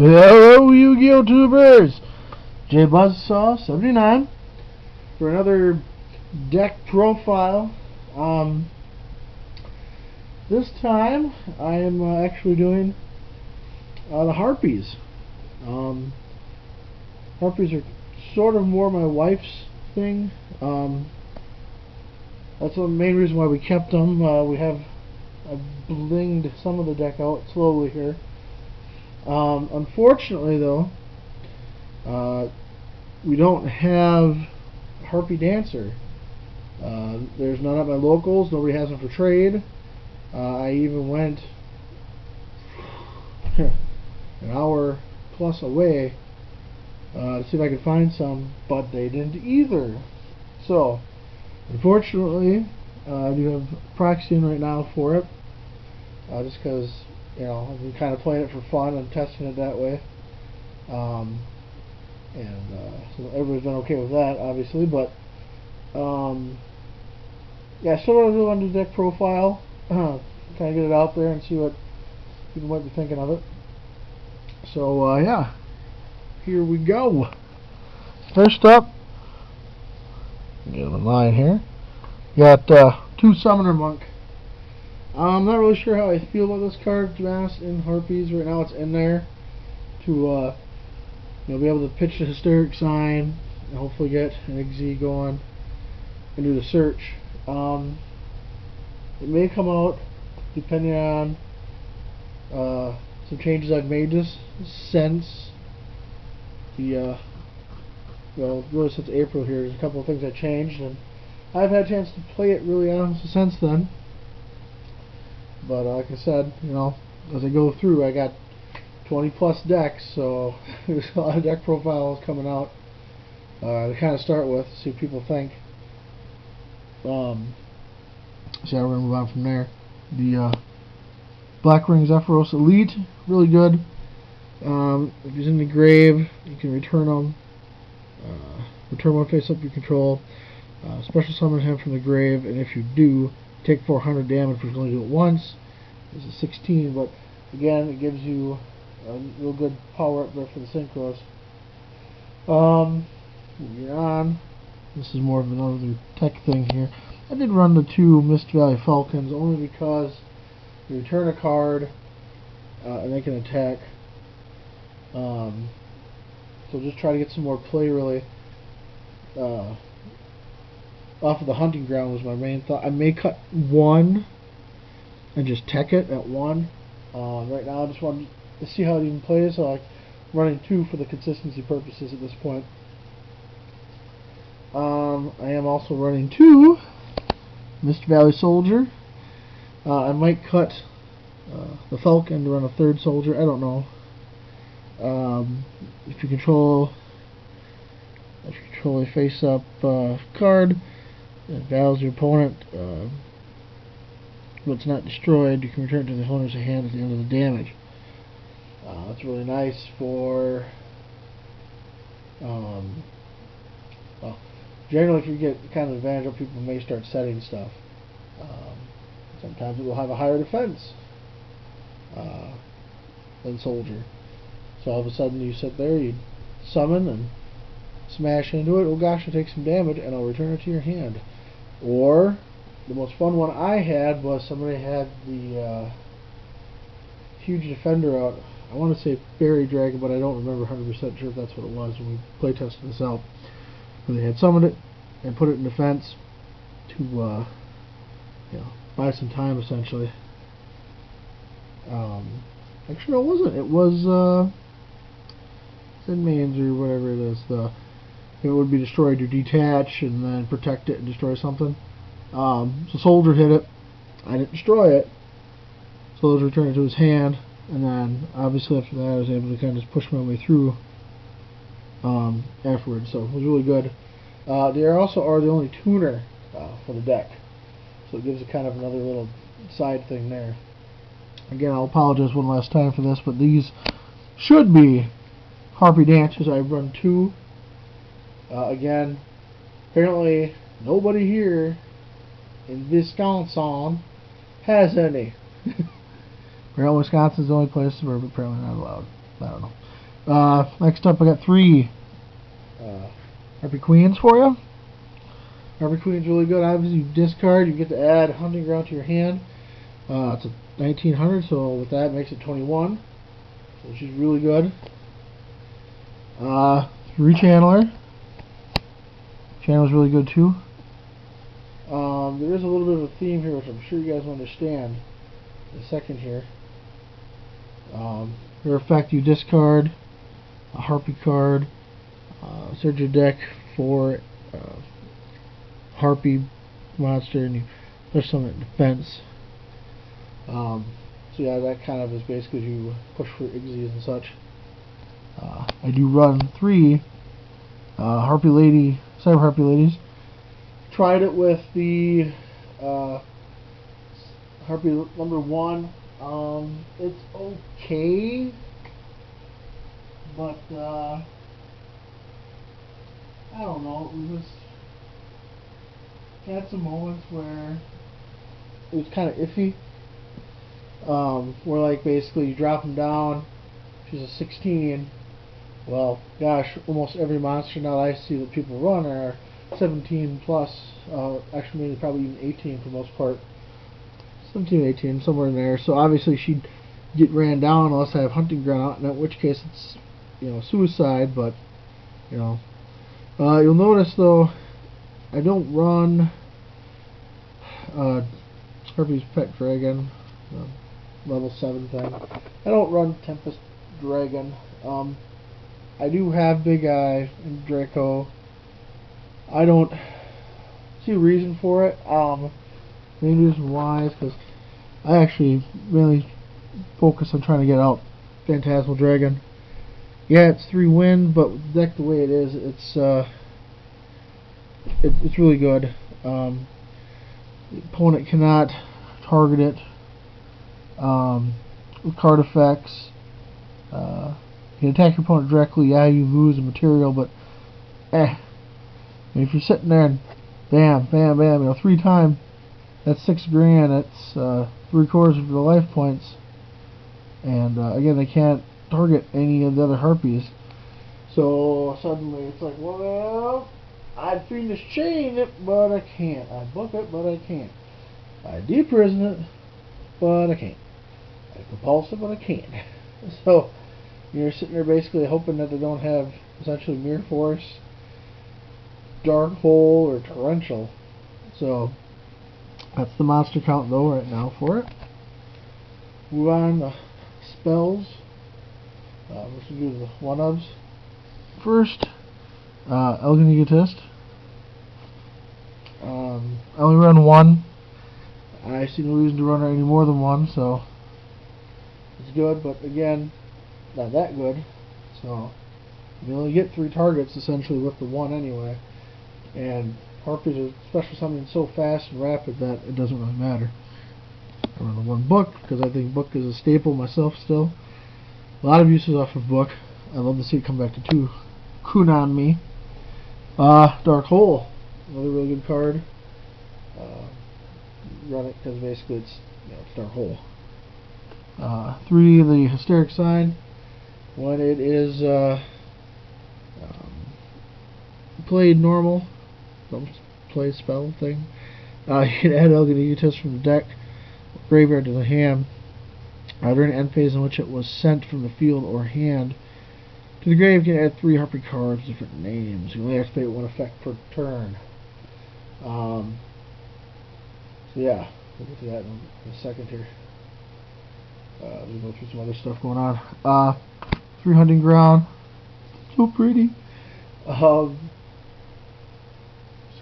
Hello, Yu-Gi-Oh tubers! JBuzzsaw79 for another deck profile. This time I am actually doing the Harpies. Harpies are sort of more my wife's thing. That's the main reason why we kept them. I've blinged some of the deck out slowly here. Unfortunately, though, we don't have Harpie Dancer. There's none at my locals. Nobody has them for trade. I even went an hour plus away to see if I could find some, but they didn't either. So, unfortunately, I do have proxy in right now for it, just because, you know, I've been kind of playing it for fun and testing it that way. So everybody's been okay with that, obviously, but yeah, I still really want to do deck profile, kind of get it out there and see what people might be thinking of it. So yeah, here we go. First up, get them in line here. Got 2 Summoner Monk. I'm not really sure how I feel about this card, to be honest, in Harpies. Right now it's in there to you know, be able to pitch the Hysteric Sign and hopefully get an XZ going and do the search. It may come out depending on some changes I've made this since the well, really since April here. There's a couple of things I changed, and I've had a chance to play it really honestly since then. But like I said, you know, as I go through, I got 20 plus decks, so there's a lot of deck profiles coming out to kind of start with, see what people think. So yeah, we're going to move on from there. The Black Ring Zephyros Elite, really good. If he's in the grave, you can return him. Return one face up you control. Special summon him from the grave, and if you do, take 400 damage, but you can only do it once. This is 16, but again, it gives you a real good power up there for the synchros. Moving on. This is more of another tech thing here. I did run the 2 Mist Valley Falcons only because you return a card and they can attack. So just try to get some more play, really. Off of the hunting ground was my main thought. I may cut 1 and just tech it at 1. Right now I just want to see how it even plays, so I'm running 2 for the consistency purposes at this point. I am also running 2 Mist Valley Soldier. I might cut the Falcon to run a 3rd soldier. I don't know. If you control a face-up card, it battles your opponent. When it's not destroyed, you can return it to the owner's hand at the end of the damage. That's really nice for well, generally if you get kind of advantage of people may start setting stuff. Sometimes it will have a higher defense than soldier. So all of a sudden you sit there, you summon and smash into it. Oh gosh, it takes some damage, and I'll return it to your hand. Or the most fun one I had was somebody had the huge defender out. I want to say Fairy Dragon, but I don't remember 100% sure if that's what it was when we play tested this out. But they had summoned it and put it in defense to you know, buy some time essentially. Actually, no, it wasn't. It was Sin Mains or whatever it is. If it would be destroyed, you detach and then protect it and destroy something. So Soldier hit it. I didn't destroy it. Soldier returned it to his hand, and then obviously after that I was able to kind of just push my way through afterwards. So it was really good. They also are the only tuner for the deck, so it gives it kind of another little side thing there. Again, I'll apologize one last time for this, but these should be Harpie Dancers. I've run 2. Again, apparently nobody here in Wisconsin has any. Apparently Wisconsin's the only place where we're apparently not allowed. I don't know. Next up, I got 3 Harpy Queens for you. Harpy Queen's really good. Obviously, you discard, you get to add hunting ground to your hand. It's a 1900, so with that, it makes it 21. So she's really good. 3 Channeler. Channeler's really good too. There is a little bit of a theme here, which I'm sure you guys will understand in a second here. Your effect, you discard a Harpy card, search your deck for Harpy monster, and you push some at defense. So yeah, that kind of is basically you push for Igzies and such. I do run 3 Harpy Lady, Cyber Harpy Ladies. Tried it with the Harpy number 1. It's okay, but I don't know. It was just had some moments where it was kind of iffy. Where like basically you drop them down. She's a 16. Well, gosh, almost every monster now that I see that people run are 17 plus. Actually, maybe probably even 18 for the most part. 17, 18, somewhere in there. So obviously she'd get ran down unless I have hunting ground, and in which case it's, you know, suicide. But you know, you'll notice though, I don't run Harpy's Pet Dragon, level 7 thing. I don't run Tempest Dragon. I do have Big Eye and Draco. I don't see a reason for it. Main reason why is because I actually really focus on trying to get out Phantasmal Dragon. Yeah, it's 3 win, but with the deck the way it is, it's really good. The opponent cannot target it with card effects. You can attack your opponent directly. Yeah, you lose the material, but I mean, if you're sitting there and bam, bam, bam, you know, 3 times, that's 6 grand. That's 3/4 of your life points. And again, they can't target any of the other Harpies. So suddenly it's like, well, I'd Fiendish Chain it, but I can't. I'd book it, but I can't. I'd deprison it, but I can't. I'd compulse it, but I can't. So you're sitting there basically hoping that they don't have essentially Mirror Force, Dark Hole, or Torrential. So that's the monster count though right now for it. Move on to spells. Let's do the one-ofs. First, Elegant Egotist. I only run 1. I see no reason to run any more than 1, so it's good, but again, not that good. So you only get 3 targets essentially with the 1 anyway. And Harpies are special something so fast and rapid that it doesn't really matter. I run the 1 book because I think book is a staple myself still. A lot of uses off of book. I love to see it come back to 2. Kunan me. Dark Hole, another really good card. Run it because basically it's, you know, it's Dark Hole. 3, the Hysteric Sign. When it is played normal, don't play spell thing. You can add Elegant Egotist from the deck, graveyard to the hand. During an end phase in which it was sent from the field or hand to the grave, you can add 3 Harpy cards, different names. You only activate 1 effect per turn. So yeah, we'll get to that in a second here. We'll go through some other stuff going on. 3 Hunting Ground, so pretty. It's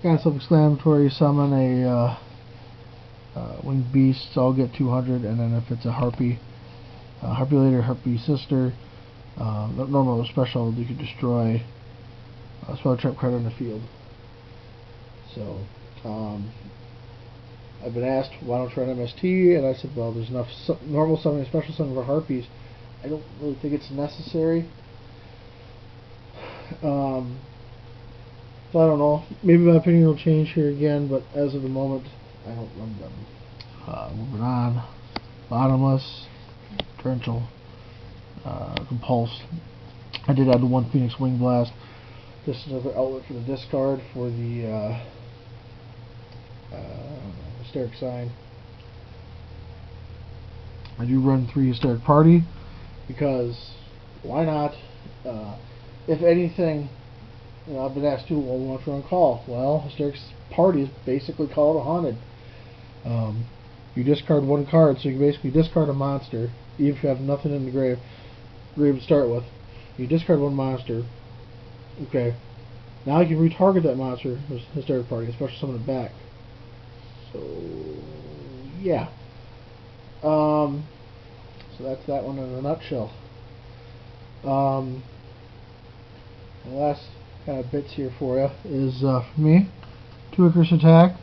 kind of self-explanatory. Summon a winged beast, so I'll get 200, and then if it's a Harpy, Harpy Lady or Harpy Sister, normal or special, you can destroy a spell trap card on the field. So, I've been asked why don't you run MST, and I said, well, there's enough normal summoning and special summoning for Harpies. I don't really think it's necessary. So I don't know. Maybe my opinion will change here again, but as of the moment, I don't run them. Moving on. Bottomless, Torrential, Compulsed. I did add the one Phoenix Wing Blast. Just another outlet for the discard for the Hysteric Sign. I do run 3 Hysteric Party because why not? If anything, you know, I've been asked to, well, what's on call? Well, Hysteric Party is basically called a haunted. You discard 1 card, so you can basically discard a monster, even if you have nothing in the grave to start with. You discard 1 monster. Okay. Now you can retarget that monster, Hysteric Party, especially summon it back. So, yeah. So that's that one in a nutshell. The last kind of bits here for you is for me, 2 Icarus Attack.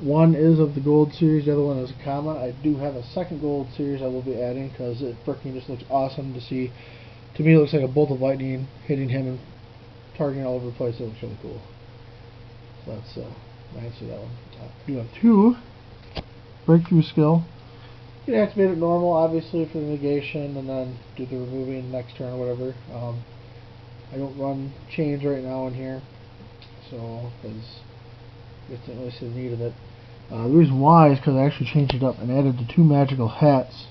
One is of the gold series, the other one is a comma. I do have a second gold series I will be adding because it freaking just looks awesome to see. To me, it looks like a bolt of lightning hitting him and targeting all over the place. It looks really cool. So that's my answer to that one. You have 2 breakthrough skill. You can activate it normal, obviously, for the negation, and then do the removing next turn or whatever. I don't run chains right now in here, so because I didn't really see the need of it. The reason why is because I actually changed it up and added the 2 magical hats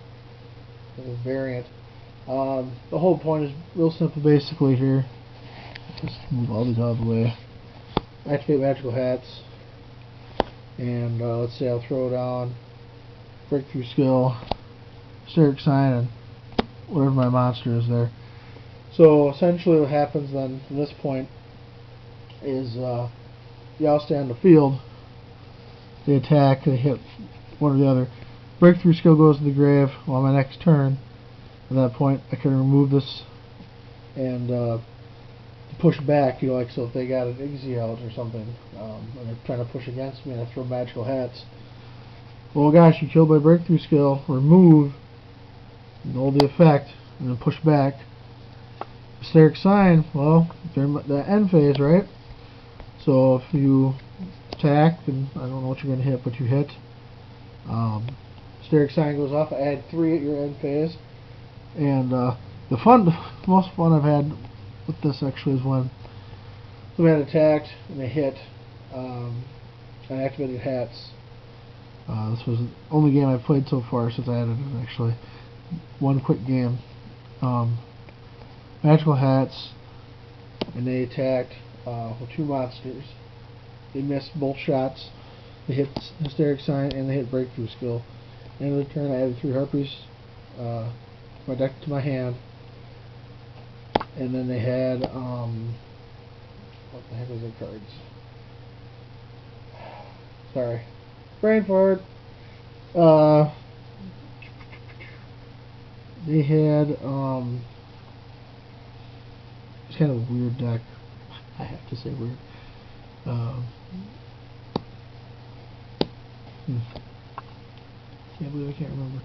as a variant. The whole point is real simple, basically. Here, just move all these out of the way. Activate magical hats, and let's say I'll throw down breakthrough skill, Hysteric Sign, and whatever my monster is there. So essentially, what happens then from this point is y'all stay on the field. They attack, they hit one or the other. Breakthrough skill goes to the grave on my next turn. At that point, I can remove this and push back. You know, like so if they got an Yugioh out or something, and they're trying to push against me, and I throw magical hats. Well, gosh, you killed by breakthrough skill. Remove, null the effect, and then push back. Hysteric Sign. Well, they're in the end phase, right? So if you attack, and I don't know what you're going to hit, but you hit. Hysteric Sign goes off. I add 3 at your end phase. And the most fun I've had with this actually is when somebody had attacked and they hit and activated hats. This was the only game I've played so far since I added it, actually. One quick game. Magical hats, and they attacked with 2 monsters. They missed both shots. They hit Hysteric Sign and they hit breakthrough skill. End of the turn, I added 3 harpies. My deck to my hand, and then they had what the heck was their cards? Sorry, brain fart. They had it's kind of a weird deck. I have to say weird. Can't believe I can't remember.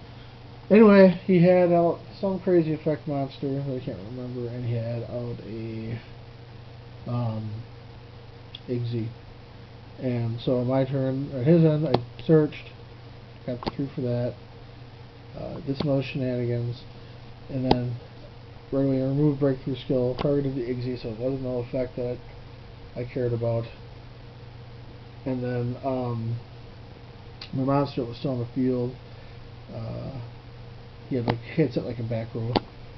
Anyway, he had out some crazy effect monster that I can't remember, and he had out a Yugioh. And so on my turn, at his end, I searched, got the 3 for that, did some other shenanigans, and then right away I removed breakthrough skill, targeted the Yugioh, so it wasn't no effect that I cared about. And then my monster was still in the field. He had like hits it like a back row.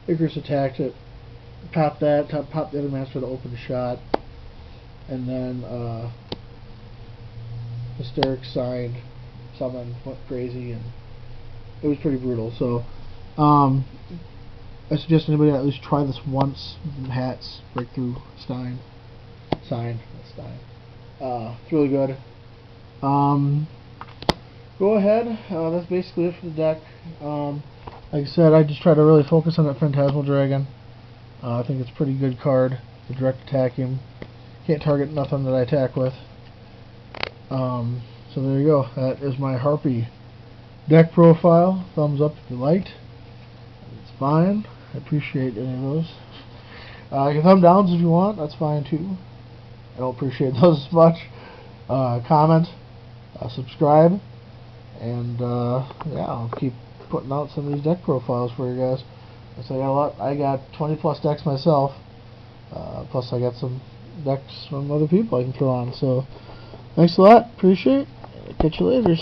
Icarus attacked it, popped that, popped the other monster to open the shot, and then Hysteric Sign, someone went crazy, and it was pretty brutal. So I suggest anybody at least try this once. Hats, breakthrough, sign, not Stein. It's really good. Go ahead. That's basically it for the deck. Like I said, I just try to really focus on that Phantasmal Dragon. I think it's a pretty good card to direct attack him. Can't target nothing that I attack with. So there you go. That is my Harpie deck profile. Thumbs up if you liked. It's fine. I appreciate any of those. You can thumb downs if you want. That's fine too. I don't appreciate those as much. Comment, subscribe, and yeah, I'll keep putting out some of these deck profiles for you guys. So I got a lot. I got 20 plus decks myself. Plus I got some decks from other people I can throw on. So thanks a lot. Appreciate it. Catch you later.